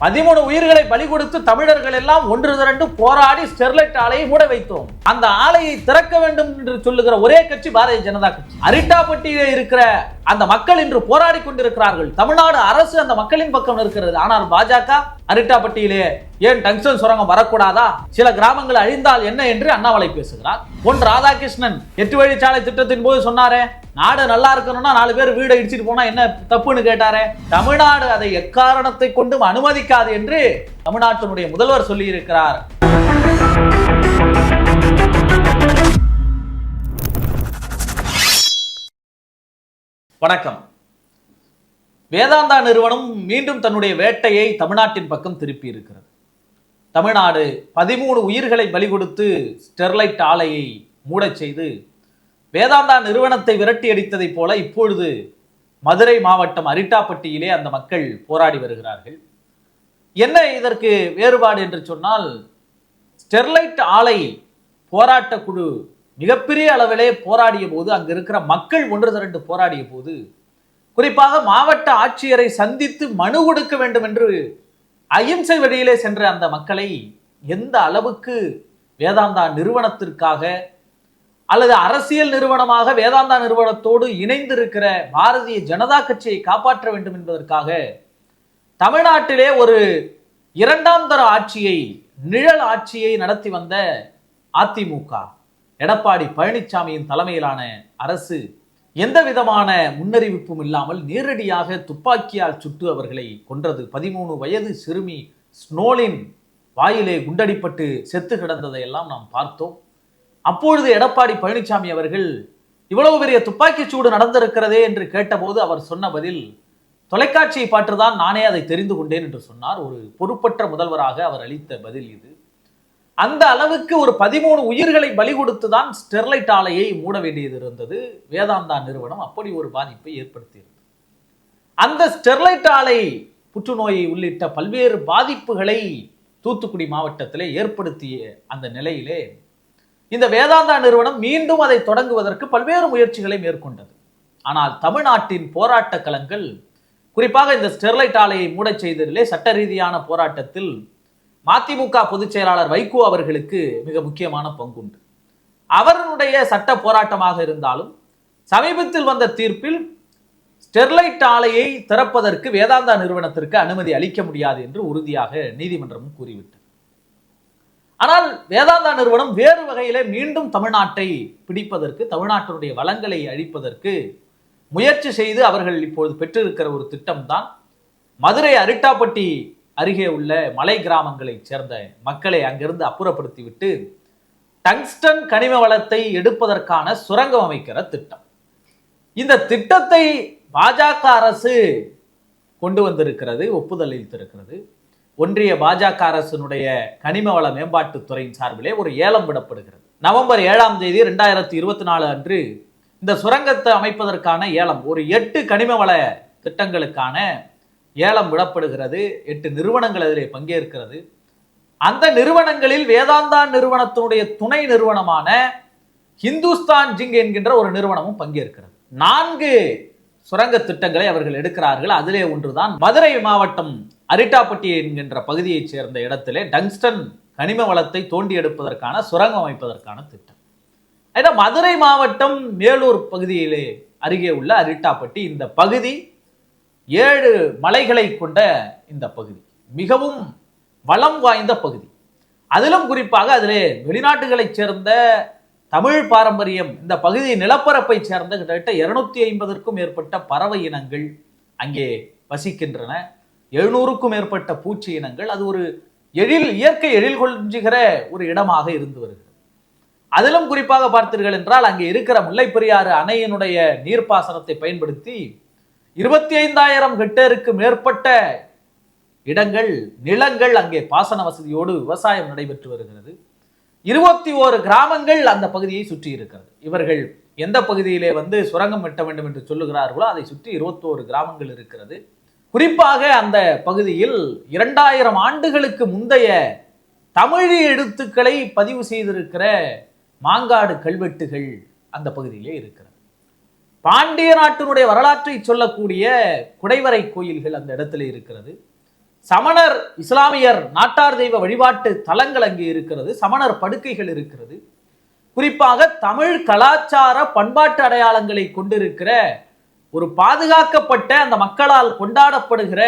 13 உயிர்களை பலி கொடுத்து தமிழர்கள் எல்லாம் ஒன்று திரண்டு போராடி ஸ்டெர்லைட் ஆலையை மூட வைத்தோம். அந்த ஆலையை திறக்க வேண்டும் என்று சொல்லுகிற ஒரே கட்சி பாரதிய ஜனதா கட்சி. அரிட்டாப்பட்டியிலே இருக்கிற அந்த மக்கள் இன்று போராடி கொண்டிருக்கிறார்கள். தமிழ்நாடு அரசு அந்த மக்களின் பக்கம் இருக்கிறது. ஆனால் பாஜக அரிட்டாப்பட்டியிலே ஏன் டங்ஸ்டன் சுரங்கம் வரக்கூடாதா, சில கிராமங்கள் அழிந்தால் என்ன என்று அண்ணாமலை பேசுகிறார். பொன் ராதாகிருஷ்ணன் 8 வழிச்சாலை திட்டத்தின் போது சொன்னாரே, நாடு நல்லா இருக்கணும்னா 4 பேர் வீடை இடிச்சிட்டு போனா என்ன தப்புன்னு கேட்டாரே. தமிழ்நாடு அதை எக்காரணத்தை கொண்டும் அனுமதிக்காது என்று தமிழ்நாட்டினுடைய முதல்வர் சொல்லி இருக்கிறார். வணக்கம். வேதாந்தா நிறுவனம் மீண்டும் தன்னுடைய வேட்டையை தமிழ்நாட்டின் பக்கம் திருப்பி இருக்கிறது. தமிழ்நாடு 13 உயிர்களை பலி கொடுத்து ஸ்டெர்லைட் ஆலையை மூடச் செய்து வேதாந்தா நிறுவனத்தை விரட்டி அடித்ததைப் போல இப்பொழுது மதுரை மாவட்டம் அரிட்டாப்பட்டியிலே அந்த மக்கள் போராடி வருகிறார்கள். என்ன இதற்கு வேறுபாடு என்று சொன்னால், ஸ்டெர்லைட் ஆலை போராட்ட குழு மிகப்பெரிய அளவிலே போராடிய போது, அங்கு இருக்கிற மக்கள் ஒன்று திரண்டு போராடிய போது, குறிப்பாக மாவட்ட ஆட்சியரை சந்தித்து மனு கொடுக்க வேண்டும் என்று அகிம்சை வழியிலே சென்ற அந்த மக்களை எந்த அளவுக்கு வேதாந்தா நிறுவனத்திற்காக அல்லது அரசியல் நிறுவனமாக வேதாந்தா நிறுவனத்தோடு இணைந்திருக்கிற பாரதிய ஜனதா கட்சியை காப்பாற்ற வேண்டும் என்பதற்காக தமிழ்நாட்டிலே ஒரு 2ஆம் தர ஆட்சியை, நிழல் ஆட்சியை நடத்தி வந்த அதிமுக, எடப்பாடி பழனிசாமியின் தலைமையிலான அரசு எந்த விதமான முன்னறிவிப்பும் இல்லாமல் நேரடியாக துப்பாக்கியால் சுட்டு அவர்களை கொன்றது. 13 வயது சிறுமி ஸ்னோலின் வாயிலே குண்டடிப்பட்டு செத்து கிடந்ததையெல்லாம் நாம் பார்த்தோம். அப்பொழுது எடப்பாடி பழனிசாமி அவர்கள் இவ்வளவு பெரிய துப்பாக்கி சூடு நடந்திருக்கிறதே என்று கேட்டபோது அவர் சொன்ன பதில், தொலைக்காட்சியை பார்த்துதான் நானே அதை தெரிந்து கொண்டேன் என்று சொன்னார். ஒரு பொறுப்பற்ற முதல்வராக அவர் அளித்த பதில் இது. அந்த அளவுக்கு ஒரு 13 உயிர்களை பலி கொடுத்துதான் ஸ்டெர்லைட் ஆலையை மூட வேண்டியது இருந்தது. வேதாந்தா நிறுவனம் அப்படி ஒரு பாதிப்பை ஏற்படுத்தியிருந்தது. அந்த ஸ்டெர்லைட் ஆலை புற்றுநோயை உள்ளிட்ட பல்வேறு பாதிப்புகளை தூத்துக்குடி மாவட்டத்திலே ஏற்படுத்திய அந்த நிலையிலே இந்த வேதாந்தா நிறுவனம் மீண்டும் அதை தொடங்குவதற்கு பல்வேறு முயற்சிகளை மேற்கொண்டது. ஆனால் தமிழ்நாட்டின் போராட்ட களங்கள், குறிப்பாக இந்த ஸ்டெர்லைட் ஆலையை மூடச் செய்ததிலே சட்ட ரீதியான போராட்டத்தில் மதிமுக பொதுச் செயலாளர் வைகோ அவர்களுக்கு மிக முக்கியமான பங்குண்டு. அவருடைய சட்ட போராட்டமாக இருந்தாலும் சமீபத்தில் வந்த தீர்ப்பில் ஸ்டெர்லைட் ஆலையை திறப்பதற்கு வேதாந்தா நிறுவனத்திற்கு அனுமதி அளிக்க முடியாது என்று உறுதியாக நீதிமன்றமும் கூறிவிட்டது. ஆனால் வேதாந்தா நிறுவனம் வேறு வகையிலே மீண்டும் தமிழ்நாட்டை பிடிப்பதற்கு, தமிழ்நாட்டினுடைய வளங்களை அழிப்பதற்கு முயற்சி செய்து அவர்கள் இப்பொழுது பெற்றிருக்கிற ஒரு திட்டம்தான் மதுரை அரிட்டாப்பட்டி அருகே உள்ள மலை கிராமங்களை சேர்ந்த மக்களை அங்கிருந்து அப்புறப்படுத்திவிட்டு டங்ஸ்டன் கனிம வளத்தை எடுப்பதற்கான சுரங்கம் அமைக்கிற திட்டம். இந்த திட்டத்தை பாஜக அரசு கொண்டு வந்திருக்கிறது, ஒப்புதல் அளித்திருக்கிறது. ஒன்றிய பாஜக அரசினுடைய கனிம வள மேம்பாட்டுத்துறையின் சார்பிலே ஒரு ஏலம் விடப்படுகிறது. நவம்பர் 7ஆம் தேதி 2024 அன்று இந்த சுரங்கத்தை அமைப்பதற்கான ஏலம், ஒரு 8 கனிம வள திட்டங்களுக்கான ஏலம் விடப்படுகிறது. 8 நிறுவனங்கள் அதிலே பங்கேற்கிறது. அந்த நிறுவனங்களில் வேதாந்தா நிறுவனத்தினுடைய துணை நிறுவனமான ஹிந்துஸ்தான் ஜிங்க் என்கின்ற ஒரு நிறுவனமும் பங்கேற்கிறது. 4 சுரங்க திட்டங்களை அவர்கள் எடுக்கிறார்கள். அதிலே ஒன்றுதான் மதுரை மாவட்டம் அரிட்டாப்பட்டி என்கின்ற பகுதியைச் சேர்ந்த இடத்திலே டங்ஸ்டன் கனிம வளத்தை தோண்டி எடுப்பதற்கான சுரங்கம் அமைப்பதற்கான திட்டம். மதுரை மாவட்டம் மேலூர் பகுதியிலே அருகே உள்ள அரிட்டாப்பட்டி, இந்த பகுதி 7 மலைகளை கொண்ட இந்த பகுதி மிகவும் வளம் வாய்ந்த பகுதி. அதிலும் குறிப்பாக அதிலே வெளிநாட்டுகளைச் சேர்ந்த தமிழ் பாரம்பரியம், இந்த பகுதி நிலப்பரப்பை சேர்ந்த கிட்டத்தட்ட 250க்கும் மேற்பட்ட பறவை இனங்கள் அங்கே வசிக்கின்றன. 700க்கும் மேற்பட்ட பூச்சி இனங்கள். அது ஒரு இயற்கை எழில் கொஞ்சுகிற ஒரு இடமாக இருந்து வருகிறது. அதிலும் குறிப்பாக பார்த்தீர்கள் என்றால், அங்கே இருக்கிற முல்லை பெரியாறு அணையினுடைய நீர்ப்பாசனத்தை பயன்படுத்தி 25,000 ஹெக்டேருக்கு மேற்பட்ட இடங்கள், நிலங்கள் அங்கே பாசன வசதியோடு விவசாயம் நடைபெற்று வருகிறது. 21 கிராமங்கள் அந்த பகுதியை சுற்றி இருக்கிறது. இவர்கள் எந்த பகுதியிலே சுரங்கம் வெட்ட வேண்டும் என்று சொல்லுகிறார்களோ அதை சுற்றி 21 கிராமங்கள் இருக்கிறது. குறிப்பாக அந்த பகுதியில் 2000 ஆண்டுகளுக்கு முந்தைய தமிழ் எழுத்துக்களை பதிவு செய்திருக்கிற மாங்காடு கல்வெட்டுகள் அந்த பகுதியிலே இருக்கிறது. பாண்டிய நாட்டினுடைய வரலாற்றை சொல்லக்கூடிய குடைவரை கோயில்கள் அந்த இடத்துல இருக்கிறது. சமணர் இஸ்லாமியர் நாட்டார் தெய்வ வழிபாட்டு தலங்கள் அங்கே இருக்கிறது, சமணர் படுக்கைகள் இருக்கிறது. குறிப்பாக தமிழ் கலாச்சார பண்பாட்டு அடையாளங்களை கொண்டிருக்கிற ஒரு பாதுகாக்கப்பட்ட அந்த மக்களால் கொண்டாடப்படுகிற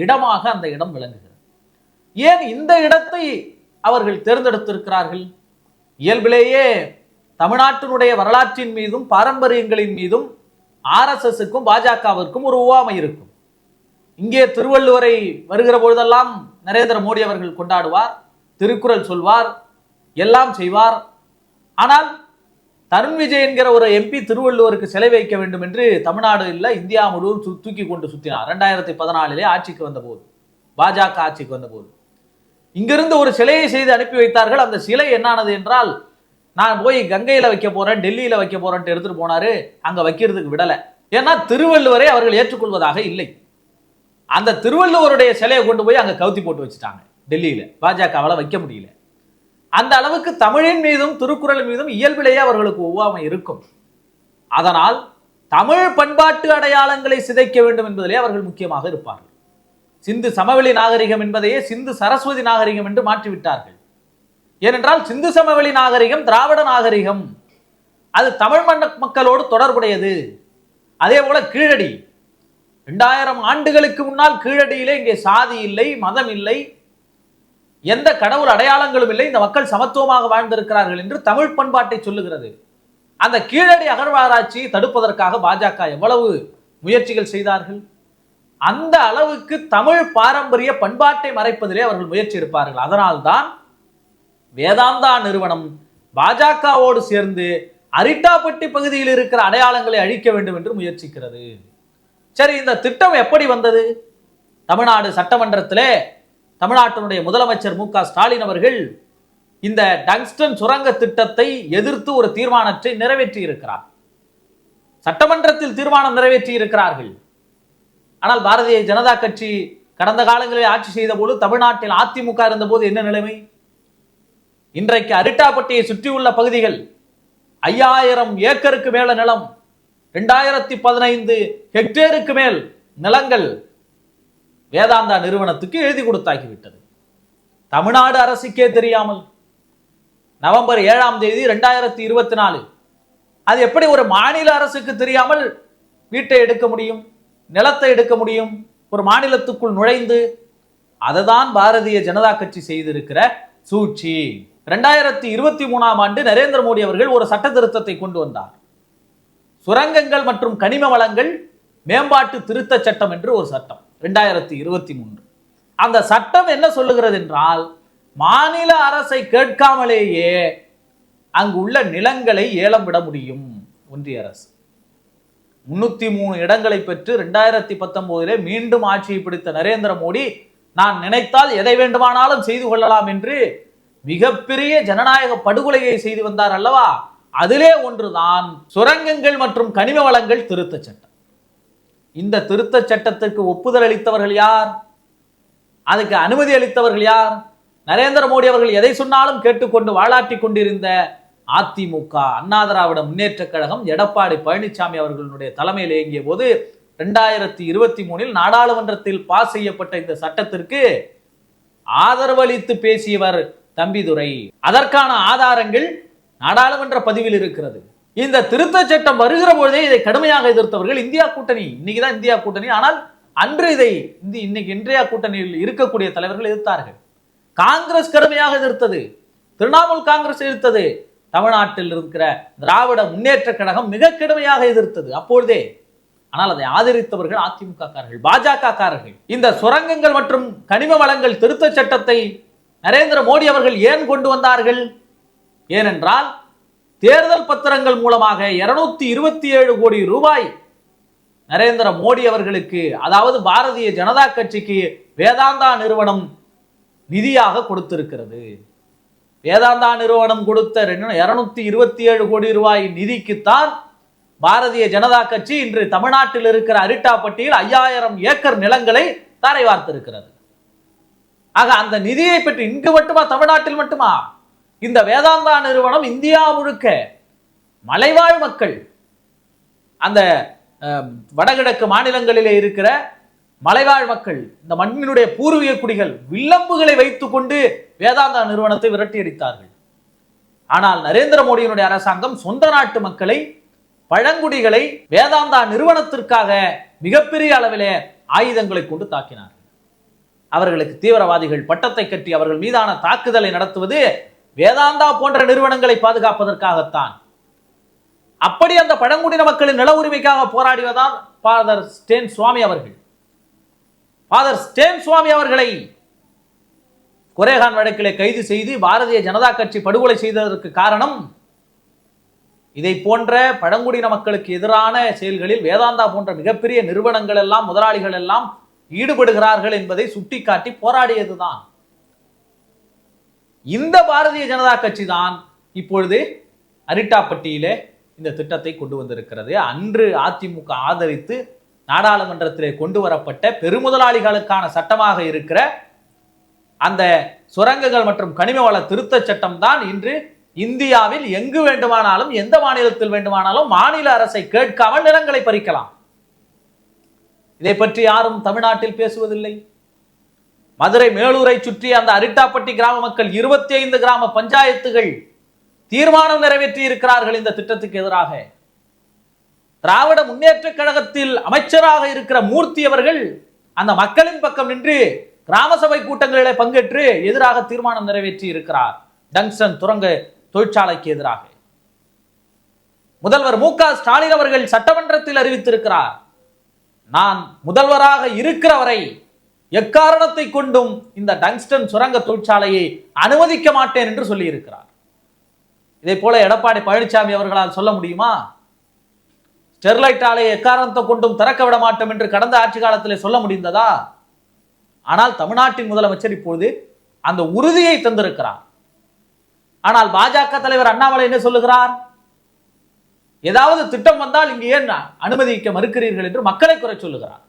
இடமாக அந்த இடம் விளங்குகிறது. ஏன் இந்த இடத்தை அவர்கள் தேர்ந்தெடுத்திருக்கிறார்கள்? இயல்பிலேயே தமிழ்நாட்டினுடைய வரலாற்றின் மீதும் பாரம்பரியங்களின் மீதும் RSSக்கும் பாஜகவிற்கும் ஒரு ஒவ்வாமை இருக்கும். இங்கே திருவள்ளுவரை வருகிற பொழுதெல்லாம் நரேந்திர மோடி அவர்கள் கொண்டாடுவார், திருக்குறள் சொல்வார், எல்லாம் செய்வார். ஆனால் தருண் விஜய் என்கிற ஒரு MP திருவள்ளுவருக்கு சிலை வைக்க வேண்டும் என்று தமிழ்நாடு இல்ல இந்தியா முழுவதும் தூக்கி கொண்டு சுத்தினார். 2014 ஆட்சிக்கு வந்தபோது, பாஜக ஆட்சிக்கு வந்தபோது இங்கிருந்து ஒரு சிலையை செய்து அனுப்பி வைத்தார்கள். அந்த சிலை என்னானது என்றால், நான் போய் கங்கையில வைக்க போறேன், டெல்லியில வைக்க போறேன்ட்டு எடுத்துட்டு போனாரு. அங்க வைக்கிறதுக்கு விடல. ஏன்னா திருவள்ளுவரை அவர்கள் ஏற்றுக்கொள்வதாக இல்லை. அந்த திருவள்ளுவருடைய சிலையை கொண்டு போய் அங்க கவுத்தி போட்டு வச்சுட்டாங்க டெல்லியில. பாஜகவால வைக்க முடியல. அந்த அளவுக்கு தமிழின் மீதும் திருக்குறள் மீதும் இயல்பிலேயே அவர்களுக்கு ஒவ்வாமை இருக்கும். அதனால் தமிழ் பண்பாட்டு அடையாளங்களை சிதைக்க வேண்டும் என்பதிலே அவர்கள் முக்கியமாக இருப்பார்கள். சிந்து சமவெளி நாகரிகம் என்பதையே சிந்து சரஸ்வதி நாகரிகம் என்று மாற்றிவிட்டார்கள். ஏனென்றால் சிந்து சமவெளி நாகரிகம் திராவிட நாகரிகம், அது தமிழ் மக்களோடு தொடர்புடையது. அதே போல கீழடி, 2000 ஆண்டுகளுக்கு முன்னால் கீழடியிலே இங்கே சாதி இல்லை, மதம் இல்லை, எந்த கடவுள் அடையாளங்களும் இல்லை, இந்த மக்கள் சமத்துவமாக வாழ்ந்திருக்கிறார்கள் என்று தமிழ் பண்பாட்டை சொல்லுகிறது. அந்த கீழடி அகழ்வாராய்ச்சியை தடுப்பதற்காக பாஜக எவ்வளவு முயற்சிகள் செய்தார்கள். அந்த அளவுக்கு தமிழ் பாரம்பரிய பண்பாட்டை மறைப்பதிலே அவர்கள் முயற்சி எடுப்பார்கள். அதனால்தான் வேதாந்தா நிறுவனம் பாஜகவோடு சேர்ந்து அரிட்டாப்பட்டி பகுதியில் இருக்கிற அடையாளங்களை அழிக்க வேண்டும் என்று முயற்சிக்கிறது. சரி, இந்த திட்டம் எப்படி வந்தது? தமிழ்நாடு சட்டமன்றத்திலே தமிழ்நாட்டினுடைய முதலமைச்சர் மு க ஸ்டாலின் அவர்கள் இந்த டங்ஸ்டன் சுரங்க திட்டத்தை எதிர்த்து ஒரு தீர்மானத்தை நிறைவேற்றி இருக்கிறார். சட்டமன்றத்தில் தீர்மானம் நிறைவேற்றி இருக்கிறார்கள். ஆனால் பாரதிய ஜனதா கட்சி கடந்த காலங்களில் ஆட்சி செய்த போது தமிழ்நாட்டில் அதிமுக இருந்த போது என்ன நிலைமை? இன்றைக்கு அரிட்டாப்பட்டியை சுற்றியுள்ள பகுதிகள் 5000 ஏக்கருக்கு மேல நிலம், 2015 ஹெக்டேருக்கு மேல் நிலங்கள் வேதாந்தா நிறுவனத்துக்கு எழுதி கொடுத்தாகிவிட்டது. தமிழ்நாடு அரசுக்கே தெரியாமல் நவம்பர் 7ஆம் தேதி 2024, அது எப்படி ஒரு மாநில அரசுக்கு தெரியாமல் வீட்டை எடுக்க முடியும், நிலத்தை எடுக்க முடியும்? ஒரு மாநிலத்துக்குள் நுழைந்து அதுதான் பாரதிய ஜனதா கட்சி செய்திருக்கிற சூழ்ச்சி. 2023ஆம் ஆண்டு நரேந்திர மோடி அவர்கள் ஒரு சட்ட திருத்தத்தை கொண்டு வந்தார். சுரங்கங்கள் மற்றும் கனிம வளங்கள் மேம்பாட்டு திருத்த சட்டம் என்று ஒரு சட்டம், 2023. அந்த சட்டம் என்ன சொல்லுகிறது என்றால், மாநில அரசை கேட்காமலேயே அங்கு உள்ள நிலங்களை ஏலம் விட முடியும் ஒன்றிய அரசு. 303 இடங்களை பெற்று 2019 மீண்டும் ஆட்சியை பிடித்த நரேந்திர மோடி, நான் நினைத்தால் எதை வேண்டுமானாலும் செய்து கொள்ளலாம் என்று மிகப்பெரிய ஜனநாயக படுகொலையை செய்து வந்தார் அல்லவா? அதிலே ஒன்றுதான் சுரங்கங்கள் மற்றும் கனிம வளங்கள் திருத்த சட்டம். இந்த திருத்த சட்டத்திற்கு ஒப்புதல் அளித்தவர்கள் யார்? அதுக்கு அனுமதி அளித்தவர்கள் யார்? நரேந்திர மோடி அவர்கள் எதை சொன்னாலும் கேட்டுக்கொண்டு வாழாட்டி கொண்டிருந்த அதிமுக, அண்ணா திராவிட முன்னேற்ற கழகம், எடப்பாடி பழனிசாமி அவர்களுடைய தலைமையில் இயங்கிய போது 2023 நாடாளுமன்றத்தில் பாஸ் செய்யப்பட்ட இந்த சட்டத்திற்கு ஆதரவு அளித்து பேசியவர் தம்பிதுரை. அதற்கான ஆதாரங்கள் நாடாளுமன்ற பதிவில் இருக்கிறது. இந்த திருத்த சட்டம் வருகிற பொழுதே இதை கடுமையாக எதிர்த்தவர்கள் இந்தியா கூட்டணி. இன்னைக்குதான் இந்தியா கூட்டணி, ஆனால் அன்று இதை இன்றைய கூட்டணியில் இருக்கக்கூடிய தலைவர்கள் எதிர்த்தார்கள். காங்கிரஸ் கடுமையாக எதிர்த்தது, திரிணாமுல் காங்கிரஸ் எதிர்த்தது, தமிழ்நாட்டில் இருக்கிற திராவிட முன்னேற்ற கழகம் மிக கடுமையாக எதிர்த்தது அப்பொழுதே. ஆனால் அதை ஆதரித்தவர்கள் அதிமுக காரர்கள், பாஜக காரர்கள். இந்த சுரங்கங்கள் மற்றும் கனிம வளங்கள் திருத்த சட்டத்தை நரேந்திர மோடி அவர்கள் ஏன் கொண்டு வந்தார்கள்? ஏனென்றால் தேர்தல் பத்திரங்கள் மூலமாக 227 கோடி ரூபாய் நரேந்திர மோடி அவர்களுக்கு, அதாவது பாரதிய ஜனதா கட்சிக்கு வேதாந்தா நிறுவனம் நிதியாக கொடுத்திருக்கிறது. வேதாந்தா நிறுவனம் கொடுத்த 227 கோடி ரூபாய் நிதிக்குத்தான் பாரதிய ஜனதா கட்சி இன்று தமிழ்நாட்டில் இருக்கிற அரிட்டாப்பட்டியில் 5000 ஏக்கர் நிலங்களை தாரை வார்த்திருக்கிறது. ஆக அந்த நிதியை பற்றி இங்கு மட்டுமா, தமிழ்நாட்டில் மட்டுமா? இந்த வேதாந்தா நிறுவனம் இந்தியா முழுக்க மலைவாழ் மக்கள், அந்த வடகிழக்கு மாநிலங்களிலே இருக்கிற மலைவாழ் மக்கள், இந்த மண்ணினுடைய பூர்வீக குடிகள் வில்லம்புகளை வைத்துக் கொண்டு வேதாந்தா நிறுவனத்தை விரட்டியடித்தார்கள். ஆனால் நரேந்திர மோடியினுடைய அரசாங்கம் சொந்த நாட்டு மக்களை, பழங்குடிகளை வேதாந்தா நிறுவனத்திற்காக மிகப்பெரிய அளவிலே ஆயுதங்களை கொண்டு தாக்கினார்கள். அவர்களுக்கு தீவிரவாதிகள் பட்டத்தை கட்டி அவர்கள் மீதான தாக்குதலை நடத்துவது வேதாந்தா போன்ற நிறுவனங்களை பாதுகாப்பதற்காகத்தான். அப்படி அந்த பழங்குடியின மக்களின் நில உரிமைக்காக போராடியதான் ஃபாதர் ஸ்டேன் சுவாமி அவர்கள். ஃபாதர் ஸ்டேன் சுவாமி அவர்களை கொரேகான் வழக்கிலே கைது செய்து பாரதிய ஜனதா கட்சி படுகொலை செய்ததற்கு காரணம் இதை போன்ற பழங்குடியின மக்களுக்கு எதிரான செயல்களில் வேதாந்தா போன்ற மிகப்பெரிய நிறுவனங்கள் எல்லாம், முதலாளிகள் எல்லாம் ஈடுபடுகிறார்கள் என்பதை சுட்டிக்காட்டி போராடியதுதான். இந்த பாரதிய ஜனதா கட்சி தான் இப்பொழுது அரிட்டாப்பட்டியிலே இந்த திட்டத்தை கொண்டு வந்திருக்கிறது. அன்று அதிமுக ஆதரித்து நாடாளுமன்றத்திலே கொண்டு வரப்பட்ட பெருமுதலாளிகளுக்கான சட்டமாக இருக்கிற அந்த சுரங்கங்கள் மற்றும் கனிம வள திருத்த சட்டம் தான் இன்று இந்தியாவில் எங்கு வேண்டுமானாலும், எந்த மாநிலத்தில் வேண்டுமானாலும் மாநில அரசை கேட்காமல் நிலங்களை பறிக்கலாம். இதை பற்றி யாரும் தமிழ்நாட்டில் பேசுவதில்லை. மதுரை மேலூரை சுற்றி அந்த அரிட்டாப்பட்டி கிராம மக்கள் 25 கிராம பஞ்சாயத்துகள் தீர்மானம் நிறைவேற்றி இருக்கிறார்கள் இந்த திட்டத்துக்கு எதிராக. திராவிட முன்னேற்ற கழகத்தில் அமைச்சராக இருக்கிற மூர்த்தி அவர்கள் அந்த மக்களின் பக்கம் நின்று கிராம சபை கூட்டங்களிலே பங்கேற்று எதிராக தீர்மானம் நிறைவேற்றி இருக்கிறார். டங்ஸ்டன் சுரங்க தொழிற்சாலைக்கு எதிராக முதல்வர் மு.க. ஸ்டாலின் அவர்கள் சட்டமன்றத்தில் அறிவித்திருக்கிறார், நான் முதல்வராக இருக்கிற வரை எக்காரணத்தை கொண்டும் இந்த டங்ஸ்டன் சுரங்க தொழிற்சாலையை அனுமதிக்க மாட்டேன் என்று சொல்லி இருக்கிறார். இதே போல எடப்பாடி பழனிசாமி அவர்களால் சொல்ல முடியுமா? ஸ்டெர்லைட் ஆலையை எக்காரணத்தை கொண்டும் திறக்க விட மாட்டோம் என்று கடந்த ஆட்சி காலத்தில் சொல்ல முடிந்ததா? ஆனால் தமிழ்நாட்டின் முதலமைச்சர் இப்பொழுது அந்த உறுதியை தந்திருக்கிறார். ஆனால் பாஜக தலைவர் அண்ணாமலை என்ன சொல்லுகிறார்? ஏதாவது திட்டம் வந்தால் இங்கு ஏன் அனுமதிக்க மறுக்கிறீர்கள் என்று மக்களை குறை சொல்லுகிறார்.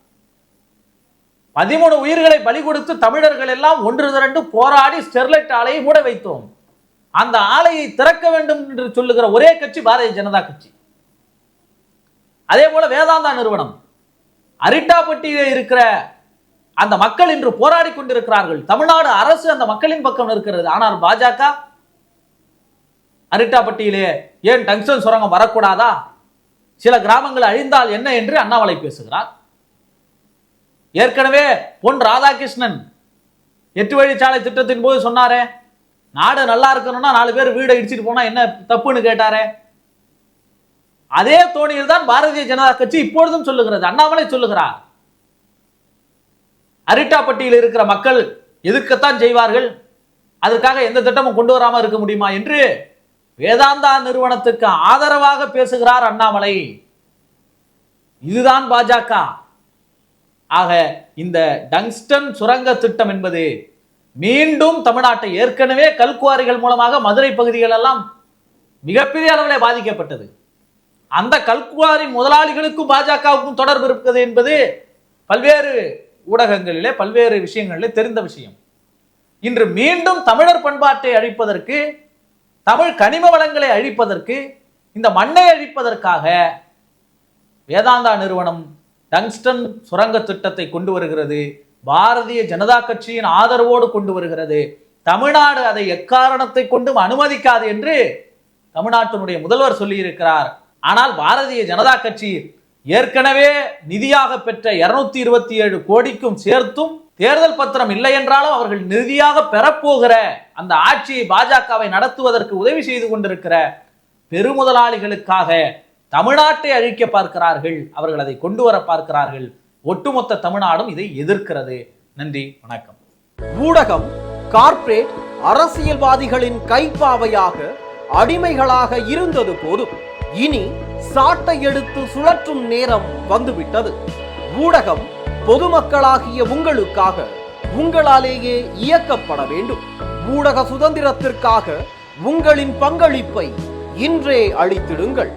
13 உயிர்களை பலி கொடுத்து தமிழர்கள் எல்லாம் ஒன்று திரண்டு போராடி ஸ்டெர்லைட் ஆலையை மூட வைத்தோம். அந்த ஆலையை திறக்க வேண்டும் என்று சொல்லுகிற ஒரே கட்சி பாரதிய ஜனதா கட்சி. அதே போல வேதாந்தா நிறுவனம், அரிட்டாப்பட்டியிலே இருக்கிற அந்த மக்கள் இன்று போராடி கொண்டிருக்கிறார்கள். தமிழ்நாடு அரசு அந்த மக்களின் பக்கம் இருக்கிறது. ஆனால் பாஜக அரிட்டாப்பட்டியிலே ஏன் டங்ஸ்டன் சுரங்கம் வரக்கூடாதா, சில கிராமங்கள் அழிந்தால் என்ன என்று அண்ணாமலை பேசுகிறார். ஏற்கனவே பொன் ராதாகிருஷ்ணன் 8 வழிச்சாலை திட்டத்தின் போது சொன்னாரே, நாடு நல்லா இருக்கணும்னா 4 பேர் வீடை இடிச்சிட்டு போனா என்ன தப்புன்னு கேட்டாரே. அதே தோணியில் தான் பாரதிய ஜனதா கட்சி இப்பொழுதும் சொல்லுகிறது. அண்ணாமலை சொல்லுகிறார், அரிட்டாப்பட்டியில் இருக்கிற மக்கள் எதிர்க்கத்தான் செய்வார்கள், அதற்காக எந்த திட்டமும் கொண்டு வராம இருக்க முடியுமா என்று வேதாந்தா நிறுவனத்துக்கு ஆதரவாக பேசுகிறார் அண்ணாமலை. இதுதான் பாஜக. ஆக இந்த டங்ஸ்டன் சுரங்க திட்டம் என்பது மீண்டும் தமிழ்நாட்டை, ஏற்கனவே கல்குவாரிகள் மூலமாக மதுரை பகுதிகள் எல்லாம் மிகப்பெரிய அளவில் பாதிக்கப்பட்டது. அந்த கல்குவாரி முதலாளிகளுக்கும் பாஜகவுக்கும் தொடர்பு இருக்கிறது என்பது பல்வேறு ஊடகங்களிலே பல்வேறு விஷயங்களிலே தெரிந்த விஷயம். இன்று மீண்டும் தமிழர் பண்பாட்டை அழிப்பதற்கு, தமிழ் கனிம வளங்களை அழிப்பதற்கு, இந்த மண்ணை அழிப்பதற்காக வேதாந்தா நிறுவனம் டங்ஸ்டன் சுரங்க திட்டத்தை கொண்டு வருகிறது. பாரதிய ஜனதா கட்சியின் ஆதரவோடு கொண்டு வருகிறது. தமிழ்நாடு அதை எக்காரணத்தை கொண்டும் அனுமதிக்காது என்று தமிழ்நாட்டினுடைய முதல்வர் சொல்லியிருக்கிறார். ஆனால் பாரதிய ஜனதா கட்சி ஏற்கனவே நிதியாக பெற்ற 227 கோடிக்கும் சேர்த்தும் தேர்தல் பத்திரம் இல்லை என்றாலும் அவர்கள் நிதியாக பெறப்போகிற அந்த ஆட்சியை பாஜகவை நடத்துவதற்கு உதவி செய்து கொண்டிருக்கிற பெருமுதலாளிகளுக்காக தமிழ்நாட்டை அழிக்க பார்க்கிறார்கள். அவர்கள் அதை கொண்டு வர பார்க்கிறார்கள். ஒட்டுமொத்த தமிழ்நாடும் இதை எதிர்க்கிறது. நன்றி, வணக்கம். ஊடகம் கார்ப்பரேட் அரசியல்வாதிகளின் கைப்பாவையாக, அடிமைகளாக இருந்தது போதும். இனி சாட்டை எடுத்து சுழற்றும் நேரம் வந்துவிட்டது. ஊடகம் பொதுமக்களாகிய உங்களுக்காக, உங்களாலேயே இயக்கப்பட வேண்டும். ஊடக சுதந்திரத்திற்காக உங்களின் பங்களிப்பை இன்றே அளித்திடுங்கள்.